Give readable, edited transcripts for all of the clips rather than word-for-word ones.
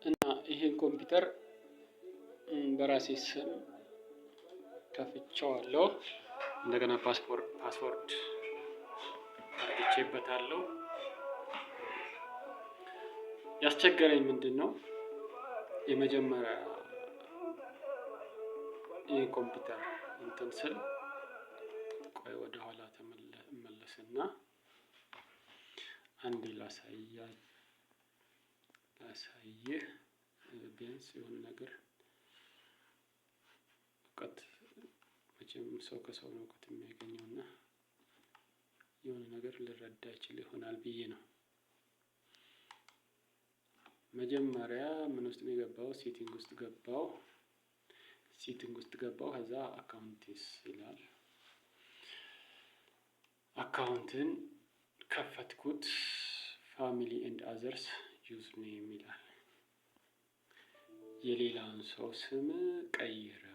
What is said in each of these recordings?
እና ይሄን ኮምፒውተር በራሴ ስም ከፍቼዋለሁ። እንደገና ፓስወርድ አድርጌበታለሁ። ያስቸገረኝ ምንድነው? የመጀመሪያ ይሄ ኮምፒውተር እንትን ስል ቆይ ወደ ኋላ ተመለስና አንዴ ላሳይህ ቢያንስ የሆነ ነገር እውቀት መቼም ሰው ከሰው ነው እውቀት የሚያገኘውና የሆነ ነገር ልረዳ ይችል ይሆናል ብዬ ነው። መጀመሪያ ምን ውስጥ ነው የገባው? ሴቲንግ ውስጥ ገባው። ከዛ አካውንትስ ይላል። አካውንትን ከፈትኩት። ፋሚሊ ኤንድ አዘርስ ዩዝ ኔም ይላል። የሌላን ሰው ስም ቀይረው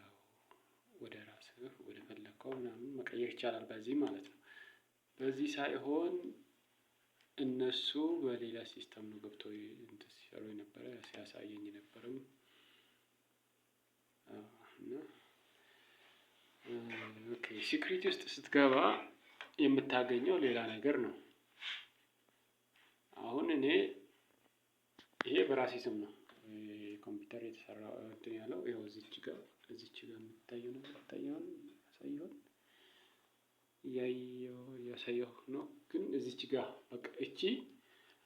ወደ ራስህ ወደ ፈለከው ምናምን መቀየር ይቻላል በዚህ ማለት ነው። በዚህ ሳይሆን እነሱ በሌላ ሲስተም ነው ገብተው እንትን ሲሰሩ የነበረ ሲያሳየኝ የነበረም ኦኬ ሲክሪቲ ውስጥ ስትገባ የምታገኘው ሌላ ነገር ነው። አሁን እኔ ይሄ በራሴ ስም ነው ኮምፒውተር የተሰራው እንትን ያለው ይኸው እዚች ጋር የምታየው ነገር ያሳየው ያሳየው ነው። ግን እዚች ጋር በቃ እቺ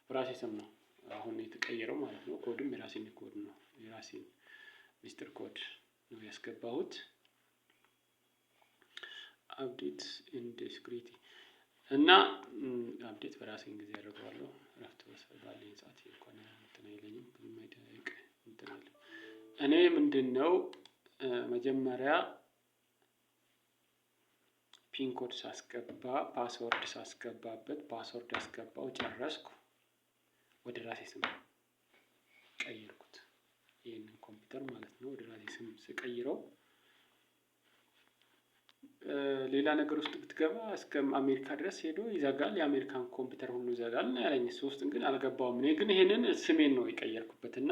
በራሴ ስም ነው አሁን የተቀየረው ማለት ነው። ኮድም የራሴን ኮድ ነው የራሴን ሚስጥር ኮድ ነው ያስገባሁት። አፕዴት ኤንድ ሴኩሪቲ እና አፕዴት በራሴን ጊዜ አደርገዋለሁ። እረፍት ባለኝ ሰዓት እንኳን እንትን አይለኝም ብዙም አይደንቅ እንትን አለ። እኔ ምንድነው መጀመሪያ ፒን ኮድ ሳስገባ ፓስወርድ ሳስገባበት ፓስወርድ አስገባው ጨረስኩ። ወደ ራሴ ስም ቀየርኩት። ይሄንን ኮምፒውተር ማለት ነው ወደ ራሴ ስም ስቀይረው ሌላ ነገር ውስጥ ብትገባ እስከ አሜሪካ ድረስ ሄዶ ይዘጋል። የአሜሪካን ኮምፒውተር ሁሉ ይዘጋል ነው ያለኝ። እሱ ውስጥ ግን አልገባውም። እኔ ግን ይሄንን ስሜን ነው የቀየርኩበት እና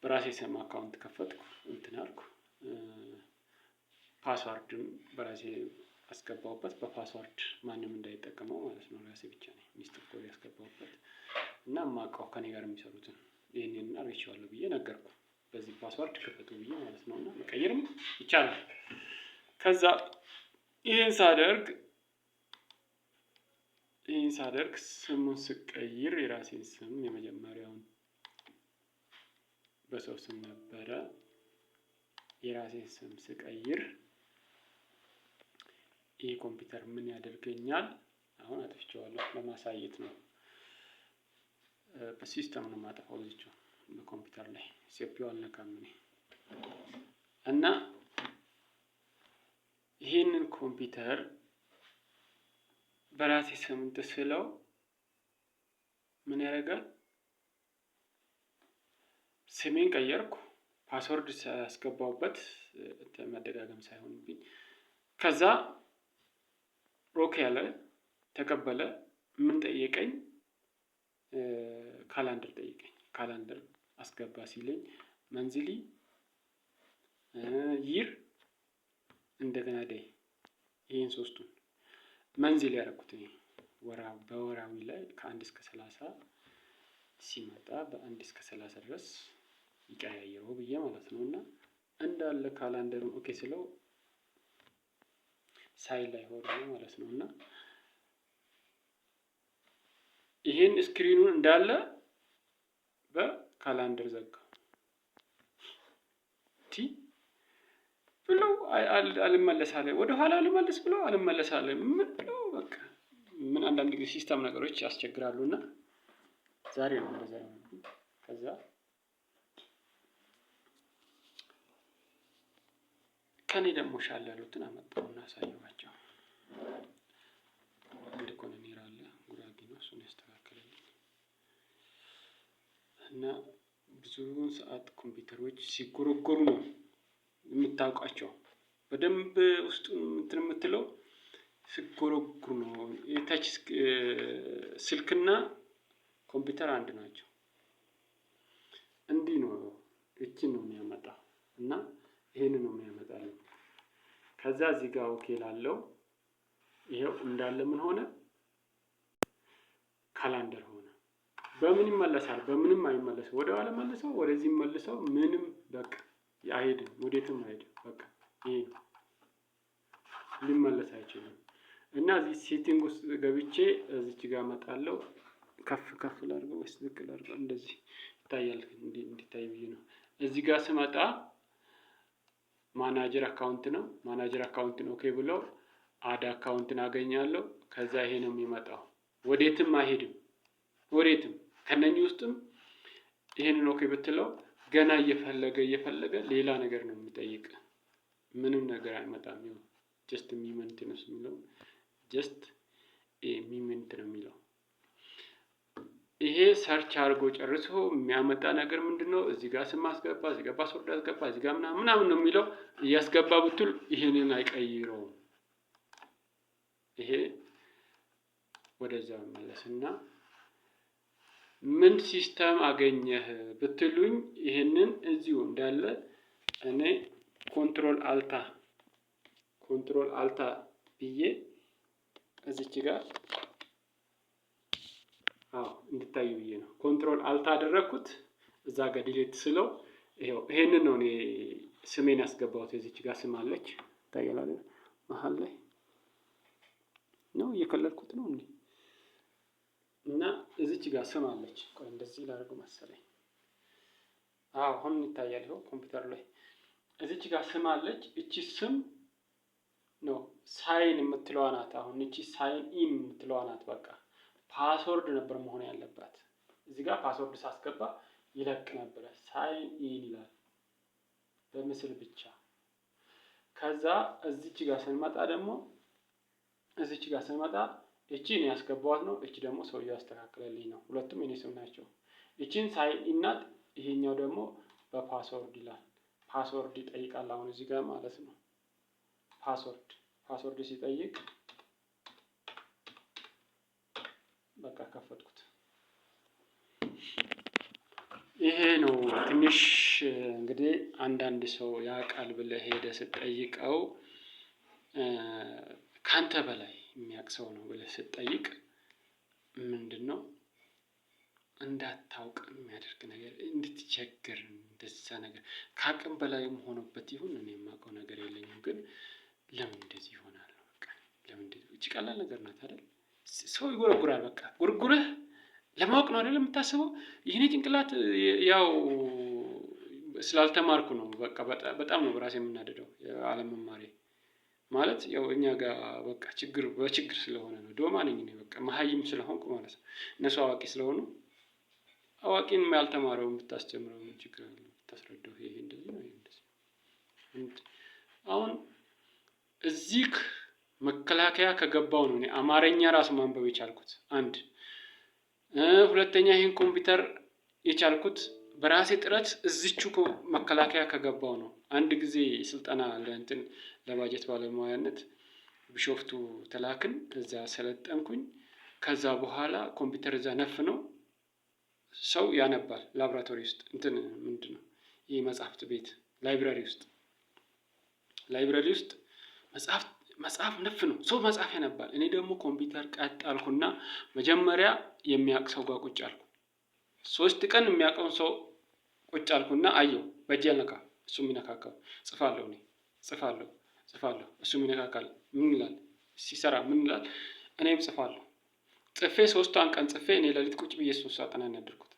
በራሴ ስም አካውንት ከፈትኩ እንትን አልኩ። ፓስወርድም በራሴ አስገባሁበት። በፓስወርድ ማንም እንዳይጠቀመው ማለት ነው። ራሴ ብቻ ነኝ ሚስጥር ኮድ ያስገባሁበት እና የማውቀው ከእኔ ጋር የሚሰሩትን ይሄንን አርግቼዋለሁ ብዬ ነገርኩ። በዚህ ፓስወርድ ክፈቱ ብዬ ማለት ነው እና መቀየርም ይቻላል። ከዛ ይሄን ሳደርግ ስሙን ስቀይር የራሴን ስም የመጀመሪያውን በሰው ስም ነበረ። የራሴን ስም ስቀይር ይሄ ኮምፒውተር ምን ያደርገኛል? አሁን አጥፍቼዋለሁ ለማሳየት ነው። በሲስተም ነው የማጠፋው እዚህው በኮምፒውተር ላይ ሲፒዩ አልነካም እኔ እና ይሄንን ኮምፒውተር በራሴ ስም ስለው ምን ያደርጋል? ስሜን ቀየርኩ። ፓስወርድ ያስገባሁበት መደጋገም ሳይሆንብኝ ከዛ ኦኬ አለ ተቀበለ። ምን ጠየቀኝ? ካላንደር ጠየቀኝ። ካላንደር አስገባ ሲለኝ መንዝሊ ይር እንደገና ዴይ ይሄን ሶስቱን መንዝሊ ያደረኩት እኔ በወራዊ ላይ ከ1 እስከ 30 ሲመጣ በ1 እስከ 30 ድረስ ይቀያየረው ብዬ ማለት ነው። እና እንዳለ ካላንደሩን ኦኬ ስለው ሳይል ላይ ሆነ ማለት ነው። እና ይሄን ስክሪኑን እንዳለ በካላንደር ዘጋው። ብሎ አልመለስ አለ። ወደ ኋላ ልመልስ ብሎ አልመለስ አለ። ምን ብሎ በቃ ምን አንዳንድ ጊዜ ሲስተም ነገሮች ያስቸግራሉና ዛሬ ነው እንደዛ ነው። ከዛ ከኔ ደግሞ ሻል ያሉትን አመጣውና አሳየኋቸው። አንድ ኮሎኔል አለ ጉራጌ ነው እሱን ያስተካክለልኝ እና ብዙውን ሰዓት ኮምፒውተሮች ሲጎረጎሩ ነው የምታውቃቸው። በደንብ ውስጡን እንትን የምትለው ሲጎረጎሩ ነው። የታች ስልክና ኮምፒውተር አንድ ናቸው። እንዲህ ነው እችን ነው የሚያመጣው እና ይሄንን ነው የሚያመጣልኝ። ከዛ እዚህ ጋር ኦኬ ላለው ይሄው እንዳለ ምን ሆነ? ካላንደር ሆነ። በምን ይመለሳል? በምንም አይመለስም። ወደ ኋላ መልሰው ወደዚህ መልሰው ምንም በቃ አይሄድም፣ ወዴትም አይሄድም። በቃ ይሄ ሊመለስ አይችልም። እና እዚህ ሴቲንግ ውስጥ ገብቼ እዚች ጋር እመጣለሁ። ከፍ ላድርገው ወይስ ዝቅ ላድርገው? እንደዚህ ይታያል፣ እንዲታይ ብዬ ነው። እዚህ ጋር ስመጣ ማናጀር አካውንት ነው። ማናጀር አካውንትን ኦኬ ብለው አድ አካውንትን አገኛለሁ። ከዛ ይሄ ነው የሚመጣው። ወዴትም አይሄድም፣ ወዴትም ከነኚህ ውስጥም ይሄንን ኦኬ ብትለው ገና እየፈለገ ሌላ ነገር ነው የሚጠይቅ። ምንም ነገር አይመጣም። ይኸው ጀስት ሚመንት ነው የሚለው፣ ጀስት ሚመንት ነው የሚለው። ይሄ ሰርች አድርጎ ጨርሶ የሚያመጣ ነገር ምንድነው? እዚህ ጋር ስም አስገባ፣ እዚህ ጋር ፓስወርድ አስገባ፣ እዚህ ጋር ምናምን ነው የሚለው። እያስገባ ብትል ይሄንን አይቀይረውም። ይሄ ወደዛ መለስና ምን ሲስተም አገኘህ ብትሉኝ ይሄንን እዚሁ እንዳለ እኔ ኮንትሮል አልታ ብዬ እዚች ጋር እንድታዩ ብዬ ነው ኮንትሮል አልታ አደረኩት። እዛ ጋር ዲሌት ስለው ይሄንን ነው እኔ ስሜን ያስገባሁት። እዚች ጋር ስም አለች ታያላለ መሀል ላይ ነው እየከለልኩት ነው እንዴ? እና እዚች ጋር ስም አለች። ቆይ እንደዚህ ላድርግ መሰለኝ። አሁን ይታያል። ይኸው ኮምፒውተር ላይ እዚች ጋር ስም አለች። እቺ ስም ነው ሳይን የምትለዋ ናት። አሁን እቺ ሳይን ኢን የምትለዋ ናት። በቃ ፓስወርድ ነበር መሆን ያለባት። እዚህ ጋር ፓስወርድ ሳስገባ ይለቅ ነበር። ሳይን ኢን ይላል በምስል ብቻ። ከዛ እዚች ጋር ስንመጣ ደግሞ እቺ እኔ ያስገባዋት ነው። እቺ ደግሞ ሰውዬው ያስተካክለልኝ ነው። ሁለቱም የኔ ስም ናቸው። እቺን ሳይን ኢን ናት። ይሄኛው ደግሞ በፓስወርድ ይላል። ፓስወርድ ይጠይቃል። አሁን እዚህ ጋር ማለት ነው ፓስወርድ ሲጠይቅ በቃ ከፈትኩት። ይሄ ነው ትንሽ እንግዲህ አንዳንድ ሰው ያውቃል ብለህ ሄደህ ስትጠይቀው ካንተ በላይ የሚያውቅ ሰው ነው ብለህ ስትጠይቅ ምንድነው እንዳታውቅ የሚያደርግ ነገር፣ እንድትቸገር እንደዛ ነገር ከአቅም በላይም ሆኖበት ይሁን እኔ የማውቀው ነገር የለኝም። ግን ለምን እንደዚህ ይሆናል? በቃ ለምን እንደዚህ እቺ ቀላል ነገር ናት አይደል? ሰው ይጎረጉራል። በቃ ጉርጉረህ ለማወቅ ነው አይደል የምታስበው? ይሄኔ ጭንቅላት ያው ስላልተማርኩ ነው። በቃ በጣም ነው በራሴ የምናደደው አለመማሬ ማለት ያው እኛ ጋር በቃ በችግር ስለሆነ ነው። ዶማ ነኝ እኔ በቃ መሀይም ስለሆንኩ ማለት ነው። እነሱ አዋቂ ስለሆኑ አዋቂን ያልተማረውን ብታስተምረው ምን ችግር አለው? ብታስረዳው ይሄ እንደዚህ ነው እንደዚህ። አሁን እዚህ መከላከያ ከገባው ነው እኔ አማርኛ ራሱ ማንበብ የቻልኩት። አንድ ሁለተኛ ይሄን ኮምፒውተር የቻልኩት በራሴ ጥረት እዚቹ መከላከያ ከገባው ነው። አንድ ጊዜ ስልጠና ለባጀት ባለሙያነት ቢሾፍቱ ተላክን። እዛ ሰለጠንኩኝ። ከዛ በኋላ ኮምፒውተር እዛ ነፍ ነው ሰው ያነባል። ላብራቶሪ ውስጥ ምንድነው ይሄ መጽሐፍት ቤት ላይብራሪ ውስጥ መጽሐፍ ነፍ ነው ሰው መጽሐፍ ያነባል። እኔ ደግሞ ኮምፒውተር ቀጥ አልኩና መጀመሪያ የሚያውቅ ሰው ጋር ቁጭ አልኩ። 3 ቀን የሚያውቀውን ሰው ቁጭ አልኩና አየው። በእጄ አልነካ፣ እሱ የሚነካካው ጽፋለሁ። እሱ የሚነካካል። ምን ይላል ሲሰራ ምን ይላል? እኔም ጽፋለሁ። ጽፌ 3 ቀን ጽፌ እኔ ለሊት ቁጭ ብዬ 3 ሰዓት ያደርኩት።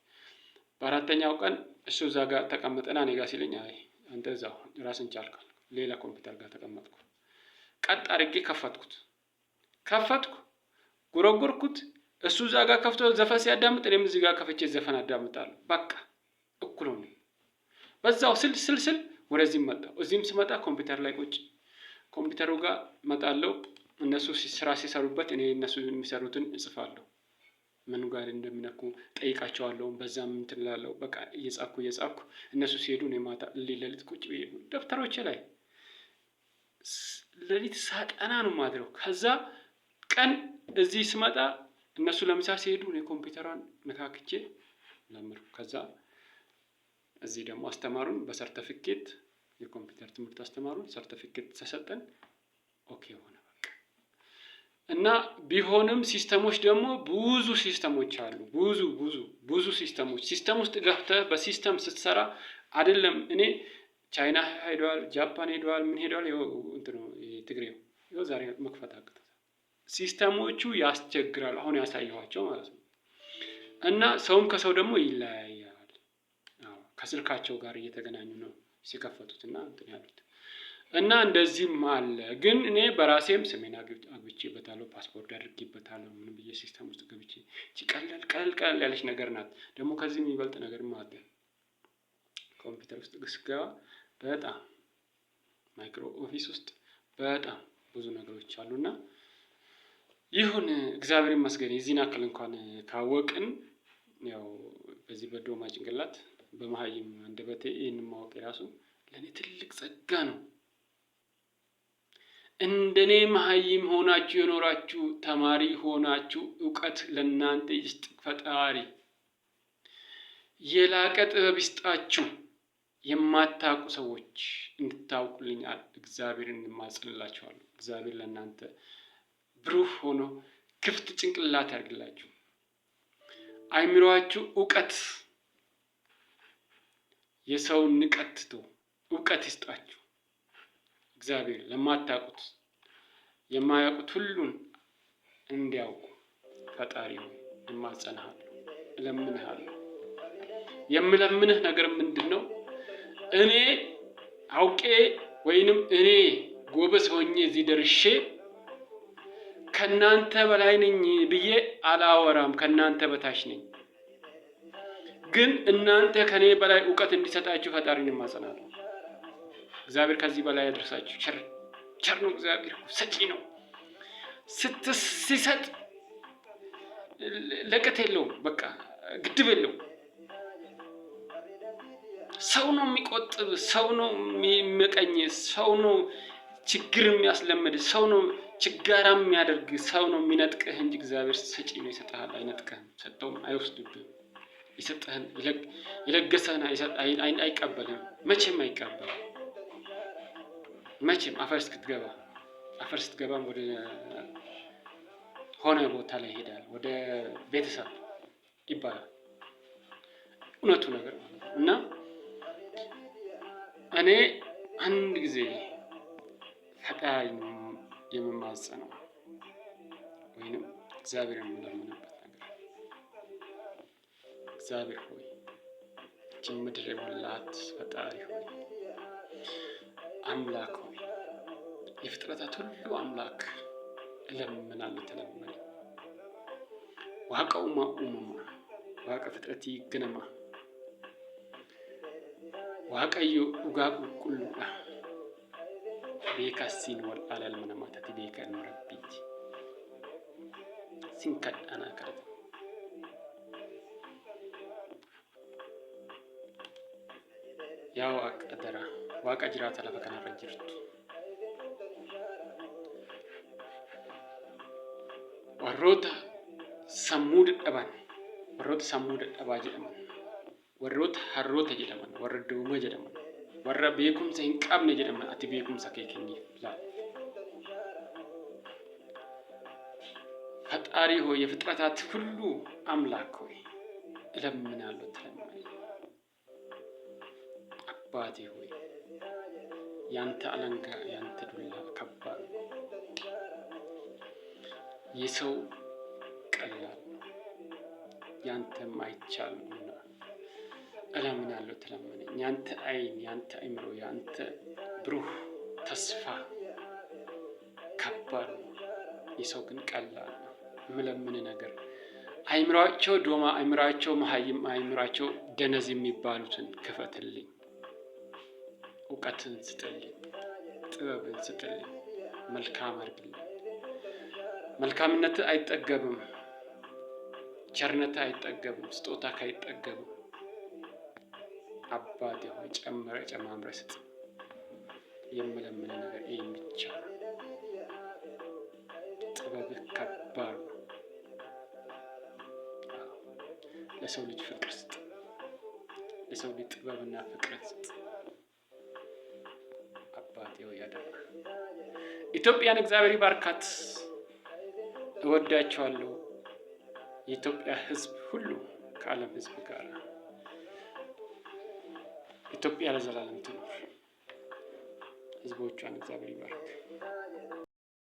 በአራተኛው ቀን እሱ እዛ ጋር ተቀመጠና እኔ ጋር ሲለኝ አይ አንተ እዛው ራስን ቻልካል። ሌላ ኮምፒውተር ጋር ተቀመጥኩ። ቀጥ አድርጌ ከፈትኩ፣ ጎረጎርኩት። እሱ እዛ ጋር ከፍቶ ዘፈን ሲያዳምጥ እኔም እዚህ ጋር ከፍቼ ዘፈን አዳምጣለሁ። በቃ እኩል ሆነ። በዛው ስልስል ወደዚህም መጣሁ። እዚህም ስመጣ ኮምፒውተር ላይ ቁጭ ኮምፒውተሩ ጋር መጣለሁ። እነሱ ስራ ሲሰሩበት እኔ እነሱ የሚሰሩትን እጽፋለሁ። ምን ጋር እንደሚነኩ ጠይቃቸዋለሁ። በዛም እንትን እላለሁ። በቃ እየጻፍኩ እነሱ ሲሄዱ እኔ ማታ ሌሊት ቁጭ ብዬ ደብተሮቼ ላይ ሌሊት ሳጠና ነው ማድረው። ከዛ ቀን እዚህ ስመጣ እነሱ ለምሳ ሲሄዱ እኔ ኮምፒውተሯን ነካክቼ ለምሩ። ከዛ እዚህ ደግሞ አስተማሩን በሰርተፊኬት የኮምፒውተር ትምህርት አስተማሩን፣ ሰርተፊኬት ተሰጠን። ኦኬ ሆነ በቃ። እና ቢሆንም ሲስተሞች ደግሞ ብዙ ሲስተሞች አሉ። ብዙ ሲስተሞች ሲስተም ውስጥ ገብተህ በሲስተም ስትሰራ አይደለም እኔ ቻይና ሄደዋል፣ ጃፓን ሄደዋል፣ ምን ሄደዋል፣ እንትኑ ትግሬው ይኸው ዛሬ መክፈት አቅቶታል። ሲስተሞቹ ያስቸግራሉ። አሁን ያሳየኋቸው ማለት ነው። እና ሰውም ከሰው ደግሞ ይለያያል። ከስልካቸው ጋር እየተገናኙ ነው ሲከፈቱት እና እንትን ያሉት እና እንደዚህም አለ። ግን እኔ በራሴም ስሜን አግብቼበታለሁ፣ ፓስፖርት አድርጌበታለሁ። ምን ብዬ ሲስተም ውስጥ ገብቼ ቀለል ያለች ነገር ናት። ደግሞ ከዚህ የሚበልጥ ነገርም አለ። ኮምፒውተር ውስጥ ስገባ በጣም ማይክሮ ኦፊስ ውስጥ በጣም ብዙ ነገሮች አሉና ይሁን እግዚአብሔር ይመስገን። የዚህን አክል እንኳን ካወቅን ያው በዚህ በዶማ ጭንቅላት በመሀይም አንደበቴ ይህንን ማወቅ የራሱ ለእኔ ትልቅ ጸጋ ነው። እንደኔ መሀይም ሆናችሁ የኖራችሁ ተማሪ ሆናችሁ እውቀት ለእናንተ ይስጥ ፈጣሪ። የላቀ ጥበብ ይስጣችሁ። የማታውቁ ሰዎች እንድታውቁልኝ እግዚአብሔርን እንማጸንላችኋለሁ። እግዚአብሔር ለእናንተ ብሩህ ሆኖ ክፍት ጭንቅላት ያድርግላችሁ። አይምሮአችሁ እውቀት የሰውን ንቀት ትቶ እውቀት ይስጣችሁ። እግዚአብሔር ለማታውቁት የማያውቁት ሁሉን እንዲያውቁ ፈጣሪ ሆይ እማጸንሃለሁ፣ እለምንሃለሁ። የምለምንህ ነገር ምንድነው? እኔ አውቄ ወይንም እኔ ጎበዝ ሆኜ እዚህ ደርሼ ከናንተ በላይ ነኝ ብዬ አላወራም። ከናንተ በታች ነኝ። ግን እናንተ ከኔ በላይ እውቀት እንዲሰጣችሁ ፈጣሪን እማጸናለሁ። እግዚአብሔር ከዚህ በላይ ያደርሳችሁ። ቸር ነው እግዚአብሔር፣ ሰጪ ነው። ሲሰጥ ለቀት የለውም፣ በቃ ግድብ የለውም። ሰው ነው የሚቆጥብ፣ ሰው ነው የሚመቀኝ፣ ሰው ነው ችግር የሚያስለምድ፣ ሰው ነው ችጋራም የሚያደርግ፣ ሰው ነው የሚነጥቀህ እንጂ እግዚአብሔር ሰጪ ነው፣ ይሰጥሃል፣ አይነጥቀህም። ሰጠውም አይወስድብህም። ይሰጥህን የለገሰህን አይቀበልህም፣ መቼም አይቀበልም። መቼም አፈር ስትገባም ወደ ሆነ ቦታ ላይ ይሄዳል፣ ወደ ቤተሰብ ይባላል። እውነቱ ነገር እና እኔ አንድ ጊዜ ፈጣሪ የምማጸነው ወይንም እግዚአብሔር የምለምንበት ነገር እግዚአብሔር ሆይ ይህችን ምድር የሞላት ፈጣሪ ሆይ አምላክ ሆይ የፍጥረታት ሁሉ አምላክ እለምናለሁ፣ ተለመነ ዋቀውማ ኡመማ ዋቀ ፍጥረቲ ገነማ ዋቀዮ ኡጋ ቁልቁልዳ ቤካሲን ወልአላል መነማታቲ ቤካን ረቢቲ ሲንከዳና ከረ ያው አቀደራ ዋቀ ጅራታ ለፈከና ረጅርቱ warroota sammuu dadhaban, warroota sammuu dadhabaa jedhaman, warroota harroota jedhaman, warra duuma jedhaman, warra beekumsa hin qabne jedhaman, ati beekumsa kee kenniif laal. ፈጣሪ ሆይ የፍጥረታት ሁሉ አምላክ ሆይ እለምናለሁ፣ ትለምናለህ። አባቴ ሆይ ያንተ አለንጋ ያንተ ዱላ ከባድ ነው። የሰው ቀላል ያንተም አይቻልምና እለምናለሁ፣ ትለምነኝ። ያንተ አይን፣ ያንተ አእምሮ፣ ያንተ ብሩህ ተስፋ ከባድ ነው። የሰው ግን ቀላል ነው። የምለምን ነገር አይምሯቸው ዶማ፣ አይምሯቸው መሀይም፣ አይምሯቸው ደነዝ የሚባሉትን ክፈትልኝ፣ እውቀትን ስጥልኝ፣ ጥበብን ስጥልኝ፣ መልካም አድርግልኝ። መልካምነት አይጠገብም፣ ቸርነት አይጠገብም፣ ስጦታ አይጠገብም። አባቴ ሆይ ጨማምረህ ስጥ። የምለምን ነገር ይሄን ብቻ። ጥበብህ ከባድ ነው። ለሰው ልጅ ፍቅር ስጥ፣ ለሰው ልጅ ጥበብና ፍቅርን ስጥ። አባቴው ያደር ኢትዮጵያን እግዚአብሔር ይባርካት። እወዳቸዋለሁ። የኢትዮጵያ ሕዝብ ሁሉ ከዓለም ሕዝብ ጋር ኢትዮጵያ ለዘላለም ትኑር። ሕዝቦቿን እግዚአብሔር ይባርክ።